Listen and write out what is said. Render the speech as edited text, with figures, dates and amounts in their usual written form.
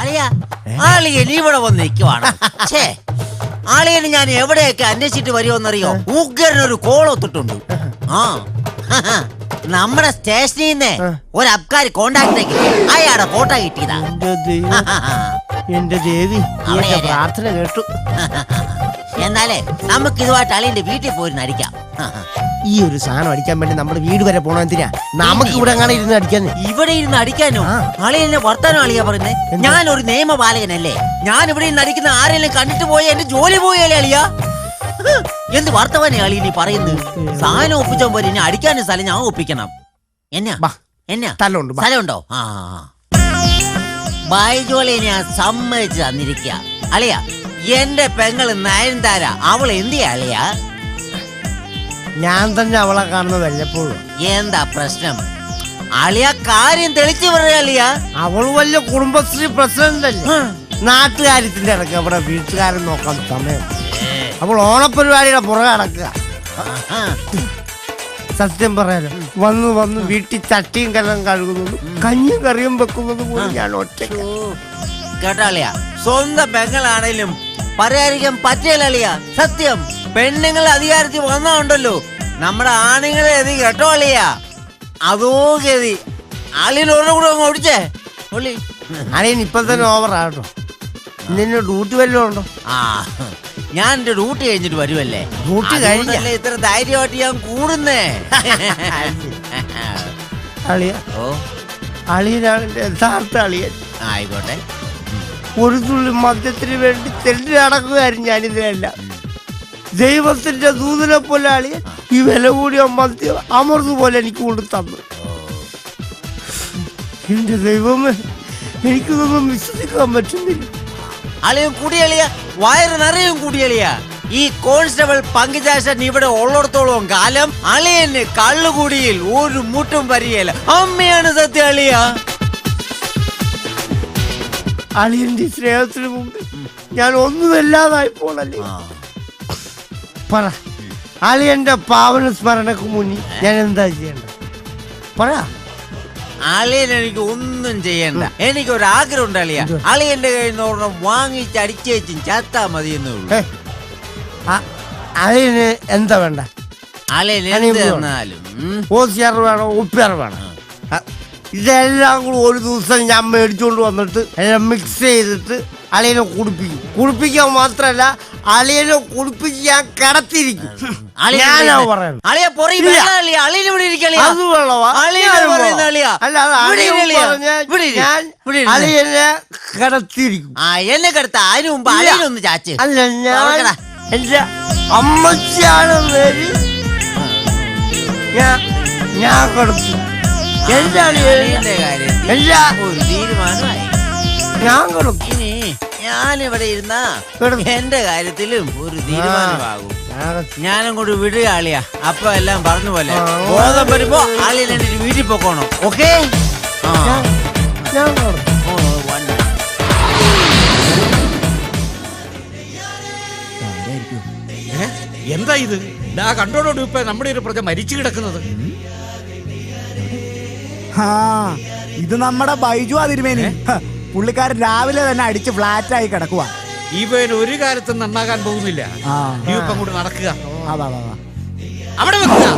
അളിയാ ആളിയൻ ഇവിടെ വന്ന് നിൽക്കുവാണ്. ഛേ, ആളിയന് ഞാൻ എവിടെയൊക്കെ അന്വേഷിച്ചിട്ട് വരുമോന്നറിയോ? ഉഗ്രനൊരു കോളൊത്തിട്ടുണ്ട്. ആ നമ്മുടെ സ്റ്റേഷനിൽ നിന്ന് ഒരു അബ്കാരി കോണ്ടാക്ടേക്ക് അയാളുടെ ഫോട്ടോ കിട്ടിയതാ. എന്റെ ദേവി, പ്രാർത്ഥന കേട്ടു. എന്നാലേ നമുക്ക് ഇതുമായിട്ട് അളിയന്റെ വീട്ടിൽ പോയിരുന്ന് അടിക്കാം. ഈ ഒരു സാധനം അടിക്കാൻ വേണ്ടി നമ്മുടെ വീട് വരെ പോണ എന്തിനാ? നമുക്ക് ഇവിടെ അങ്ങനെ ഇരുന്ന് അടിക്കാൻ. ഇവിടെ ഇരുന്ന് അടിക്കാനോ? അളിയനെ വർത്താനോ അളിയാ പറയുന്നേ? ഞാൻ ഒരു നിയമപാലകനല്ലേ? ഞാൻ ഇവിടെ ഇരുന്ന് അടിക്കുന്ന ആരെങ്കിലും കണ്ടിട്ട് പോയ എന്റെ ജോലി പോയല്ലേ അളിയാ? എന്ത് വർത്തമാനേ അളി നീ പറയുന്നത്? സാധനം ഒപ്പിച്ചോ പോലെ ഇനി അടിക്കാനും സ്ഥലം ഞാൻ ഒപ്പിക്കണം. എന്നാ സ്ഥലമുണ്ടോ? ആ ബൈജോളി ഞാൻ സമ്മതിച്ച് തന്നിരിക്കുക. അളിയാ, എന്റെ പെങ്ങള് നയൻതാര, അവൾ എന്തിയാ അളിയാ? ഞാൻ തന്നെ അവളെ കാണുന്നത് വല്ലപ്പോഴും. എന്താ പ്രശ്നം അളിയ? കാര്യം തെളിച്ചു പറയാ അളിയ. അവള് വലിയ കുടുംബശ്രീ പ്രസിഡന്റ് അല്ലേ? നാട്ടുകാര്യത്തിന്റെ ഇടയ്ക്ക് അവിടെ വീട്ടുകാരൻ നോക്കാൻ സമയം. അപ്പോൾ ഓണപരിപാടിയുടെ പുറകെ അടക്കുക. സത്യം പറയാലോ, വന്ന് വീട്ടിൽ ചട്ടിയും കലം കഴുകുന്നതും കഞ്ഞിയും കറിയും വെക്കുന്നത് പോലും ഞാൻ ഒറ്റയ്ക്ക്. കേട്ടാളിയ, സ്വന്തം പെങ്ങളാണേലും പറയാതിരിക്കാൻ പറ്റില്ല അളിയ. സത്യം, പെണ്ണുങ്ങൾ അധികാരത്തിൽ വന്നോണ്ടല്ലോ നമ്മുടെ ആണുങ്ങളെ എതി കേട്ടോ അളിയ. അതോ ഗതി അളിയൻ ഒരെണ്ണം കൂടെ അങ്ങ് ഓടിച്ചേ. അളിയൻ ഇപ്പൊ തന്നെ ഓവറാട്ടോ. നിന്നെ ഡ്യൂട്ടി വല്ലതും ഉണ്ടോ? ആ, ഞാൻ എന്റെ ഡ്യൂട്ടി കഴിഞ്ഞിട്ട് വരുമല്ലേ. ഡ്യൂട്ടി കഴിഞ്ഞല്ലേ ഇത്ര ധൈര്യമായിട്ട് ഞാൻ കൂടുന്നേ. അളിയ, അളിയനാണ് എന്റെ യഥാർത്ഥ അളിയൻ. ആയിക്കോട്ടെ. ഒരു തുള്ളി മദ്യത്തിന് വേണ്ടി തെണ്ടി നടക്കുകയായിരുന്നു ഞാനിതിനല്ല. ദൈവത്തിന്റെ ദൂതനെ പോലെ അളിയൻ ഈ വില കൂടിയ മദ്യം അമൃത് പോലെ എനിക്ക് കൊണ്ട് തന്നു. എന്റെ ദൈവമേ, എനിക്കിതൊന്നും വിശ്വസിക്കാൻ പറ്റുന്നില്ല. അളിയും കുടിയളിയ, വയറ് നിറയും കുടിയളിയ. ഈ കോൺസ്റ്റബിൾ പങ്കിജാശൻ ഇവിടെ ഉള്ളിടത്തോളം കാലം അളിയന് കള്ളുകൂടിയിൽ ഒരു മുട്ടും പരിയല്ല. അമ്മയാണ് സത്യം അളിയ. അളിയന്റെ സ്നേഹത്തിന് മുമ്പ് ഞാൻ ഒന്നുമല്ലാതായി പോണല്ലേ. പറ, അളിയന്റെ പാവന സ്മരണക്ക് മുന്നിൽ ഞാൻ എന്താ ചെയ്യണ്ട? പറ. അളിയൻ എനിക്ക് ഒന്നും ചെയ്യണ്ട. എനിക്കൊരാഗ്രഹം ഉണ്ട് അളിയ. അളിയന്റെ കയ്യിൽ നിന്ന് ഒരെണ്ണം വാങ്ങിച്ച് അടിച്ചേച്ചും ചത്താ മതി എന്നുള്ളൂ. അളിയന് എന്താ വേണ്ട? അളിയൻ എന്ത് തന്നാലും ഓസിയാർ വേണോ, ഉപ്പിയാർ വേണം? ഇതെല്ലാം കൂടി ഒരു ദിവസം ഞാൻ മേടിച്ചുകൊണ്ട് വന്നിട്ട് എല്ലാം മിക്സ് ചെയ്തിട്ട് അളിയനെ കുടിപ്പിക്കാൻ മാത്രല്ല, അളിയനെ കുടിപ്പിച്ച് ഞാൻ കിടത്തിരിക്കും. ഞാനാ പറയുന്നത്. അത് വേണവാ? ഞാൻ അളിയനെ കിടത്തിരിക്കും. എന്നെ കിടത്ത അതിന് മുമ്പ് അളിയനൊന്ന് ചാച്ച്. അല്ല, ഞാൻ എന്റെ അമ്മച്ചിയാണ് പേര്. ഞാൻ കിടത്തും. എന്റെ അളിയന്റെ കാര്യം ഒരു തീരുമാനമായി. ഞാൻ കിടക്കും. ഇനി ഞാനിവിടെ ഇരുന്ന എന്റെ കാര്യത്തിലും ഒരു തീരുമാനമാകും. ഞാനും കൂടി വിടുക ആളിയാ. അപ്പൊ എല്ലാം പറഞ്ഞ പോലെ ബോധം വരുമ്പോ ആളിയിൽ എന്റെ വീട്ടിൽ പോക്കോണം. ഓക്കെ? എന്താ ഇത്? കണ്ടോടോട് ഇപ്പൊ നമ്മുടെ ഒരു പ്രജ മരിച്ചു കിടക്കുന്നത്. ഇത് നമ്മുടെ ബൈജു തിരുമേനി. പുള്ളിക്കാരൻ രാവിലെ തന്നെ അടിച്ച് ഫ്ലാറ്റായി കിടക്കുക. ഇവൻ ഒരു കാലത്തും നന്നാകാൻ പോകുന്നില്ല. ഇപ്പം കൂടെ നടക്കുക, വാ അവിടെ വെക്കുക.